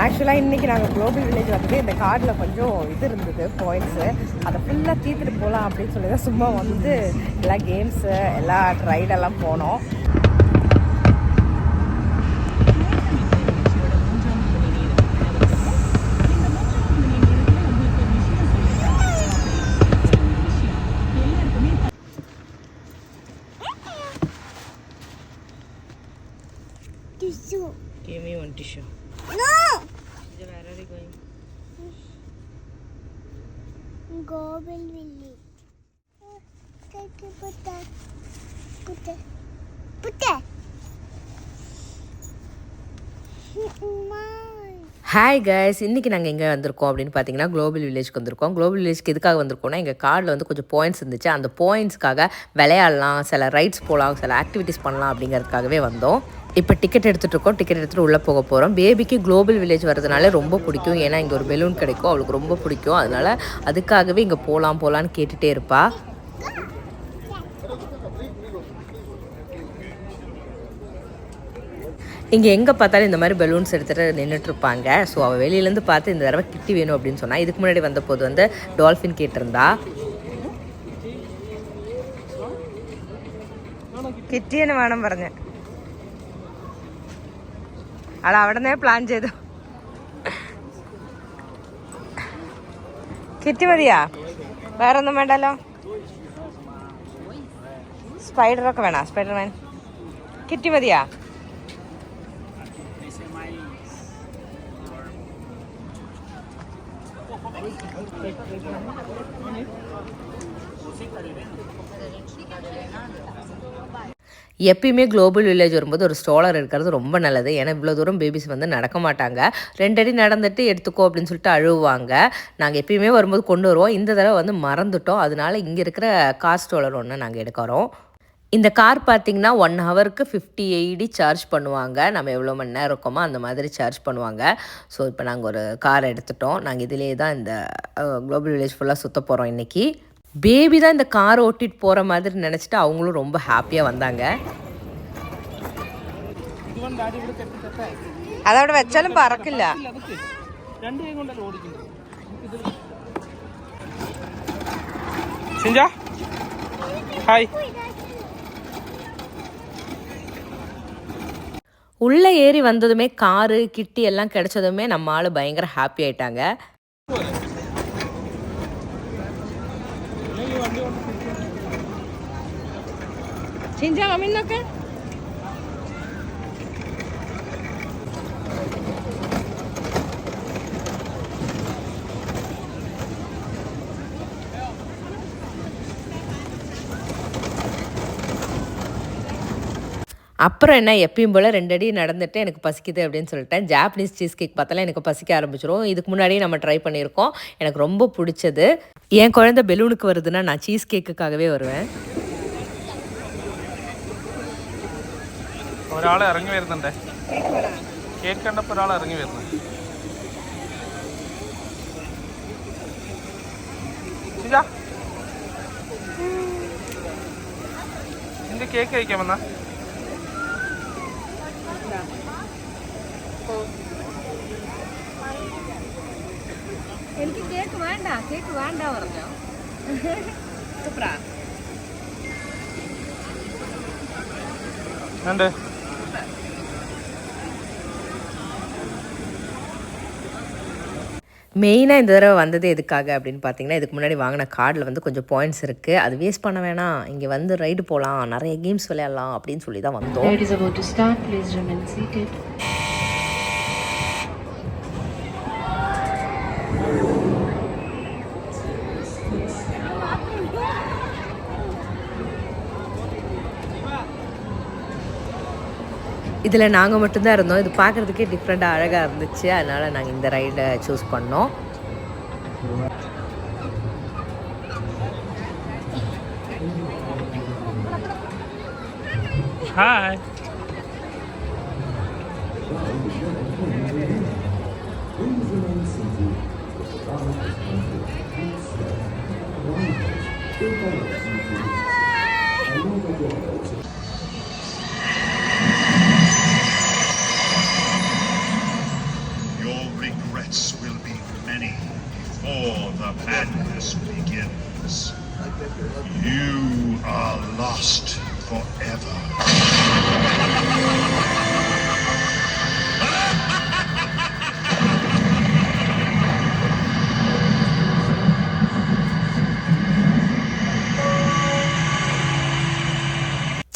ஆக்சுவலாக இன்றைக்கி நாங்கள் குளோபல் வில்லேஜ் வந்துட்டு இந்த கார்டில் கொஞ்சம் இது இருந்தது பாயிண்ட்ஸு அதை ஃபுல்லாக தீர்த்துட்டு போகலாம் அப்படின்னு சொல்லி தான் சும்மா வந்து எல்லா கேம்ஸு எல்லா ரைடெல்லாம் போனோம். Give me one tissue. No! Where are you going? Global village. Put that. Hi guys, இன்றைக்கி நாங்கள் எங்கே வந்திருக்கோம் அப்படின்னு பார்த்தீங்கன்னா குளோபல் வில்லேஜ்க்கு வந்திருக்கோம். குளோபல் வில்லேஜ்க்கு எதுக்காக வந்திருக்கோம்னா எங்கள் கார்டில் வந்து கொஞ்சம் பாயிண்ட்ஸ் இருந்துச்சு. அந்த பாயிண்ட்ஸ்க்காக விளையாடலாம், சில ரைட்ஸ் போகலாம், சில ஆக்டிவிட்டீஸ் பண்ணலாம் அப்படிங்கிறதுக்காகவே வந்தோம். இப்போ டிக்கெட் எடுத்துகிட்டு இருக்கோம். டிக்கெட் எடுத்துகிட்டு உள்ளே போக போகிறோம். பேபிக்கு குளோபல் வில்லேஜ் வரதுனால ரொம்ப பிடிக்கும். ஏன்னா இங்கே ஒரு பெலூன் கிடைக்கும், அவளுக்கு ரொம்ப பிடிக்கும். அதனால் அதுக்காகவே இங்கே போகலான்னு கேட்டுகிட்டே இருப்பா. இங்கே எங்கே பார்த்தாலும் இந்த மாதிரி பலூன்ஸ் எடுத்துகிட்டு நின்றுட்டுருப்பாங்க. ஸோ அவள் வெளியிலேருந்து பார்த்து இந்த தடவை கிட்டி வேணும் அப்படின்னு சொன்னால், இதுக்கு முன்னாடி வந்த போது வந்து டால்ஃபின் கேட்டிருந்தா. കിട്ടിയെന്ന് വേണം പറഞ്ഞ് ആൾ അവിടെ നിന്നേ പ്ലാൻ ചെയ്തു. കിറ്റി മതിയാ? വേറൊന്നും വേണ്ടല്ലോ? സ്പൈഡറൊക്കെ വേണോ? സ്പൈഡർമാൻ കിറ്റി മതിയാ? எப்பயுமே குளோபல் வில்லேஜ் வரும்போது ஒரு ஸ்ட்ரோலர் இருக்கிறது ரொம்ப நல்லது. ஏன்னா இவ்வளோ தூரம் பேபிஸ் வந்து நடக்க மாட்டாங்க. 2 அடி நடந்துட்டு எடுத்துக்கோ அப்படின்னு சொல்லிட்டு அழுவாங்க. நாங்கள் எப்பயுமே வரும்போது கொண்டு வருவோம். இந்த தடவை வந்து மறந்துட்டோம். அதனால இங்கே இருக்கிற கார் ஸ்ட்ரோலர் ஒன்று நாங்கள் எடுக்கிறோம். இந்த கார் பார்த்திங்கன்னா 1 ஹவருக்கு 50 AED சார்ஜ் பண்ணுவாங்க. நம்ம எவ்வளோ மணி நேரம் இருக்கோமோ அந்த மாதிரி சார்ஜ் பண்ணுவாங்க. ஸோ இப்போ நாங்கள் ஒரு கார் எடுத்துட்டோம். நாங்கள் இதிலே தான் இந்த குளோபல் வில்லேஜ் ஃபுல்லாக சுற்ற போகிறோம் இன்றைக்கி. பேபி தான் இந்த காரை ஓட்டிகிட்டு போகிற மாதிரி நினச்சிட்டு அவங்களும் ரொம்ப ஹாப்பியாக வந்தாங்க. அதோட வச்சாலும் பறக்கில்ல. உள்ளே ஏறி வந்ததுமே காரு கிட்டி எல்லாம் கிடைச்சதுமே நம்ம ஆள் பயங்கர ஹாப்பி ஆயிட்டாங்க. 진짜 가민나게? அப்புறம் என்ன, எப்பயும் போல் 2 அடி நடந்துட்டு எனக்கு பசிக்குது அப்படின்னு சொல்லிட்டேன். ஜாப்பனீஸ் சீஸ் கேக் பார்த்தாலும் எனக்கு பசிக்க ஆரம்பிச்சிடும். இதுக்கு முன்னாடியே நம்ம ட்ரை பண்ணியிருக்கோம். எனக்கு ரொம்ப பிடிச்சது. என் குழந்தை பெலூனுக்கு வருதுன்னா நான் சீஸ் கேக்குக்காகவே வருவேன். ഒരാൾ ഇറങ്ങി വരുന്നുണ്ട്. കേക്ക് കണ്ടപ്പോൾ ഒരാൾ ഇറങ്ങി വരുന്നു. നിന്റെ കേക്ക് കഴിക്കാൻ വന്ന എനിക്ക് കേക്ക് വേണ്ട പറഞ്ഞോ. ഉണ്ട്. மெயினாக இந்த தடவை வந்தது எதுக்காக அப்படின்னு பார்த்தீங்கன்னா, இதுக்கு முன்னாடி வாங்கின கார்டில் வந்து கொஞ்சம் பாயிண்ட்ஸ் இருக்குது. அது வேஸ்ட் பண்ண வேணாம், இங்கே வந்து ரைடு போகலாம், நிறைய கேம்ஸ் விளையாடலாம் அப்படின்னு சொல்லி தான் வந்தோம். இதில் நாங்கள் மட்டும்தான் இருந்தோம். இது பார்க்குறதுக்கே டிஃப்ரெண்ட்டாக அழகாக இருந்துச்சு. அதனால் நாங்கள் இந்த ரைடை சூஸ் பண்ணோம். Hi. You are lost forever.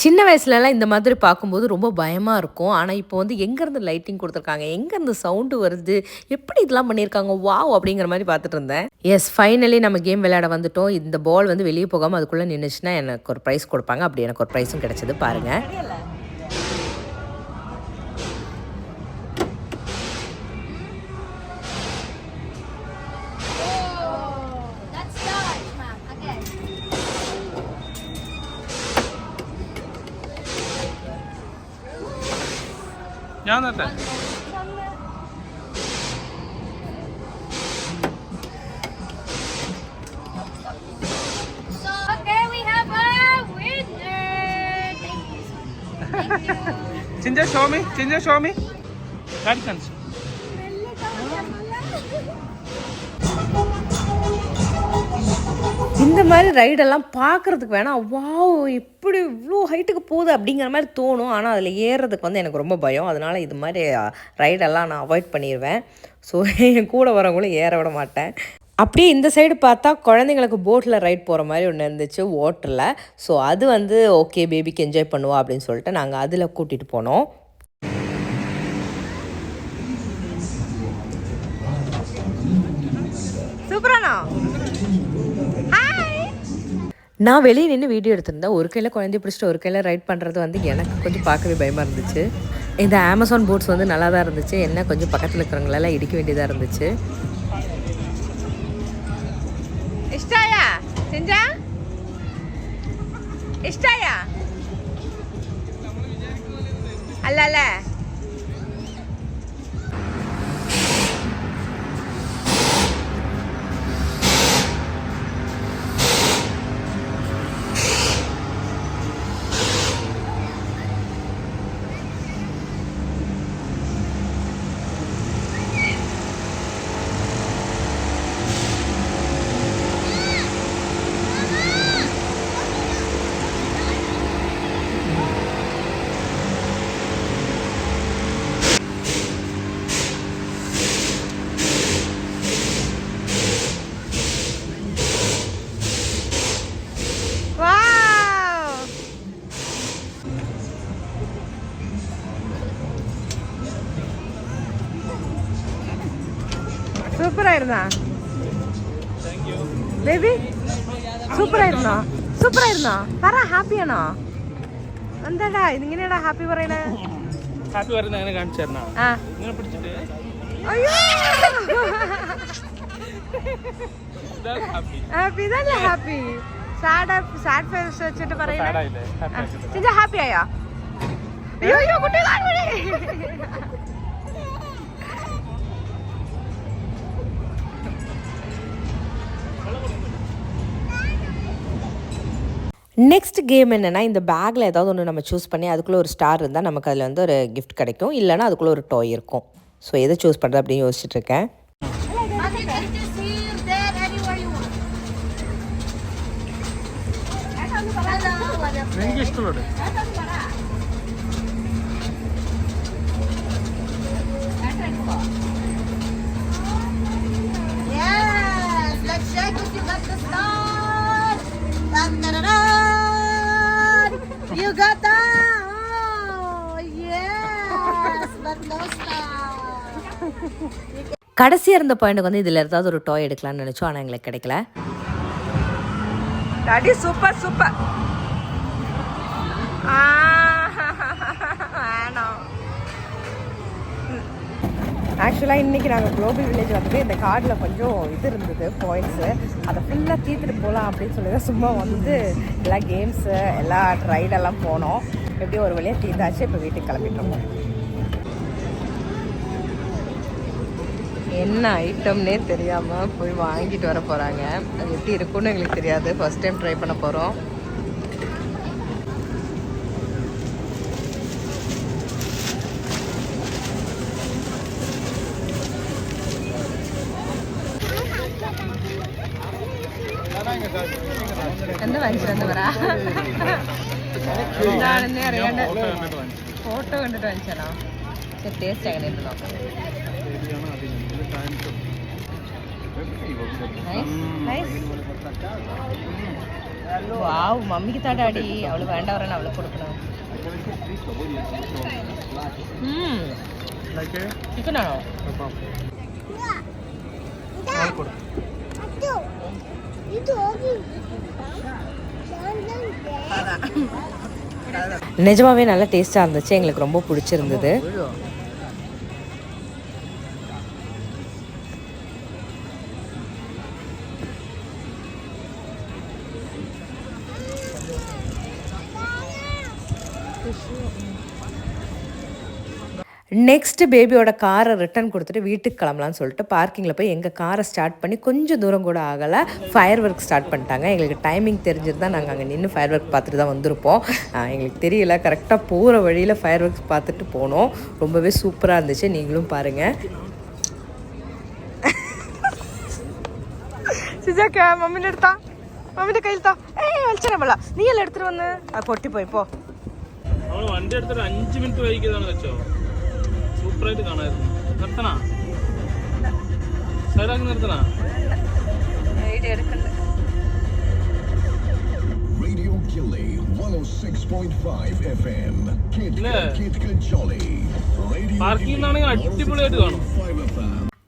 சின்ன வயசுலலாம் இந்த மாதிரி பார்க்கும்போது ரொம்ப பயமாக இருக்கும். ஆனால் இப்போ வந்து எங்கேருந்து லைட்டிங் கொடுத்துருக்காங்க, எங்கேருந்து சவுண்டு வருது, எப்படி இதெல்லாம் பண்ணியிருக்காங்க, வாவ் அப்படிங்கிற மாதிரி பார்த்துட்டு இருந்தேன். எஸ், ஃபைனலி நம்ம கேம் விளையாட வந்துட்டோம். இந்த பால் வந்து வெளியே போகாமல் அதுக்குள்ளே நின்றுச்சுன்னா எனக்கு ஒரு ப்ரைஸ் கொடுப்பாங்க. அப்படி எனக்கு ஒரு ப்ரைஸும் கிடச்சிது பாருங்கள். ഞാൻ തന്നെ ചിഞ്ച ഷോമി കാണിക്കാൻസ് இந்த மாதிரி ரைடெல்லாம் பார்க்குறதுக்கு வேணால் வாவ் இப்படி இவ்வளோ ஹைட்டுக்கு போகுது அப்படிங்கிற மாதிரி தோணும். ஆனால் அதில் ஏறுறதுக்கு வந்து எனக்கு ரொம்ப பயம். அதனால் இது மாதிரி ரைடெல்லாம் நான் அவாய்ட் பண்ணிடுவேன். ஸோ என் கூட வரவங்களும் ஏற விட மாட்டேன். அப்படியே இந்த சைடு பார்த்தா குழந்தைங்களுக்கு போட்டில் ரைட் போகிற மாதிரி ஒன்று இருந்துச்சு வாட்டரில். ஸோ அது வந்து ஓகே பேபிக்கு என்ஜாய் பண்ணுவா அப்படின்னு சொல்லிட்டு நாங்கள் அதில் கூட்டிகிட்டு போனோம். சூப்பரானா? நான் வெளியே நின்று வீடியோ எடுத்திருந்தேன். ஒரு கையில் குழந்தைய பிடிச்சிட்டு ஒரு கையில் ரைட் பண்ணுறது வந்து எனக்கு கொஞ்சம் பார்க்கவே பயமாக இருந்துச்சு. இந்த அமேசான் போட்ஸ் வந்து நல்லா தான் இருந்துச்சு. என்ன கொஞ்சம் பக்கத்தில் இருக்கிறவங்களெல்லாம் இடிக்க வேண்டியதாக இருந்துச்சு. இஷ்டாயா செஞ்சா இஷ்டாயா அல்ல சூப்பராயிருந்தா பேபி, സൂപ്പറായിരുന്നോ പറ ഹാപ്പിയാണോ? എന്താടാ ഇതിങ്ങനെയാടാ ഹാപ്പി പറയണേ? ഹാപ്പി പറയുന്നത് എങ്ങനെ കാണിച്ചു തരണോ? ഇങ്ങനെ പിടിച്ചിട്ട് അയ്യോ ഹാപ്പി ഇതല്ലേ ഹാപ്പി? സാഡ് ഫേസ് വെച്ചിട്ട് പറയുന്നത് ഹാപ്പി ആയോ? അയ്യോ കുട്ടി நெக்ஸ்ட் கேம் என்னென்னா, இந்த பேக்கில் ஏதாவது ஒன்று நம்ம சூஸ் பண்ணி அதுக்குள்ளே ஒரு ஸ்டார் இருந்தால் நமக்கு அதில் வந்து ஒரு கிஃப்ட் கிடைக்கும். இல்லைனா அதுக்குள்ளே ஒரு டாய் இருக்கும். ஸோ எதை சூஸ் பண்ணுறது அப்படின்னு யோசிச்சுட்ருக்கேன். എനിക്ക് ഇഷ്ടമുള്ളത് You got that? Oh, yes, but no star. கடைசியாக இருந்த பாயிண்ட்டுக்கு வந்து இதில் ஏதாவது ஒரு டாய் எடுக்கலாம்னு நினச்சோம். ஆனால் எங்களுக்கு கிடைக்கல. Daddy super super. வேணாம். ஆக்சுவலாக இன்றைக்கி நாங்கள் குளோபல் வில்லேஜ் வந்துட்டு இந்த கார்டில் கொஞ்சம் இது இருந்தது பாயிண்ட்ஸு, அதை ஃபுல்லாக தீர்த்துட்டு போகலாம் அப்படின்னு சொல்லி தான் சும்மா வந்து எல்லா கேம்ஸு எல்லா ரைடெல்லாம் போனோம். எப்படியும் ஒரு வழியாக தீர்த்தாச்சு. இப்போ வீட்டுக்கு கிளம்பிட்டோம். என்ன ஐட்டம்னே தெரியாமல் போய் வாங்கிட்டு வர போகிறாங்க. அது எப்படி இருக்குன்னு எங்களுக்கு தெரியாது. ஃபஸ்ட் டைம் ட்ரை பண்ண போகிறோம். എന്താ വാങ്ങിച്ചു പറ എന്താണെന്നേ അറിയാണ്ട് ഫോട്ടോ കണ്ടിട്ട് വാങ്ങിച്ചാണോ പക്ഷെ ടേസ്റ്റ് എങ്ങനെയുണ്ട് നോക്കാം വാവ് മമ്മിക്ക് താടാടി അവള് വേണ്ട പറയണ അവളെ കൊടുക്കണം ചിക്കനാണോ நிஜமாவே நல்லா டேஸ்டாக இருந்துச்சு எங்களுக்கு ரொம்ப பிடிச்சிருந்தது நெக்ஸ்ட்டு பேபியோட காரை ரிட்டன் கொடுத்துட்டு வீட்டுக்கு கிளம்பலான்னு சொல்லிட்டு பார்க்கிங்கில் போய் எங்கள் காரை ஸ்டார்ட் பண்ணி கொஞ்சம் தூரம் கூட ஆகலை ஃபயர் ஒர்க் ஸ்டார்ட் பண்ணிட்டாங்க எங்களுக்கு டைமிங் தெரிஞ்சிருந்தால் நாங்கள் அங்கே நின்று ஃபயர் ஒர்க் பார்த்துட்டு தான் வந்திருப்போம் எங்களுக்கு தெரியல கரெக்டாக போகிற வழியில் ஃபயர் ஒர்க்ஸ் பார்த்துட்டு போனோம் ரொம்பவே சூப்பராக இருந்துச்சு நீங்களும் பாருங்கள் സിജാക്ക മമ്മീൻ്റെ അടുത്താ മമ്മീൻ്റെ കയ്യിലെത്താ വലിച്ചല്ല നീ എല്ലാം എടുത്തിട്ട് വന്ന് പൊട്ടിപ്പോയി പോ വണ്ടി എടുത്തിട്ട് 5 മിനിറ്റ് വൈകിയതാണ് വെച്ചോ സൂപ്പറായിട്ട് കാണായിരുന്നു നിർത്തണ സൈഡാക്കി നിർത്തണ Radio Gilly 106.5 FM. Kid Jolly. Parking നിന്നാണെങ്കിൽ അടിപൊളിയായിട്ട് കാണും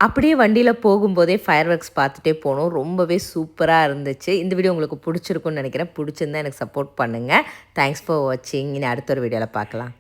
அப்படியே வண்டியில் போகும்போதே ஃபயர் ஒர்க்ஸ் பார்த்துட்டே போனோம் ரொம்பவே சூப்பராக இருந்துச்சு இந்த வீடியோ உங்களுக்கு பிடிச்சிருக்குன்னு நினைக்கிறேன் பிடிச்சிருந்தா எனக்கு சப்போர்ட் பண்ணுங்கள் தேங்க்ஸ் ஃபார் வாட்சிங் இனி அடுத்த ஒரு வீடியோவில் பார்க்கலாம்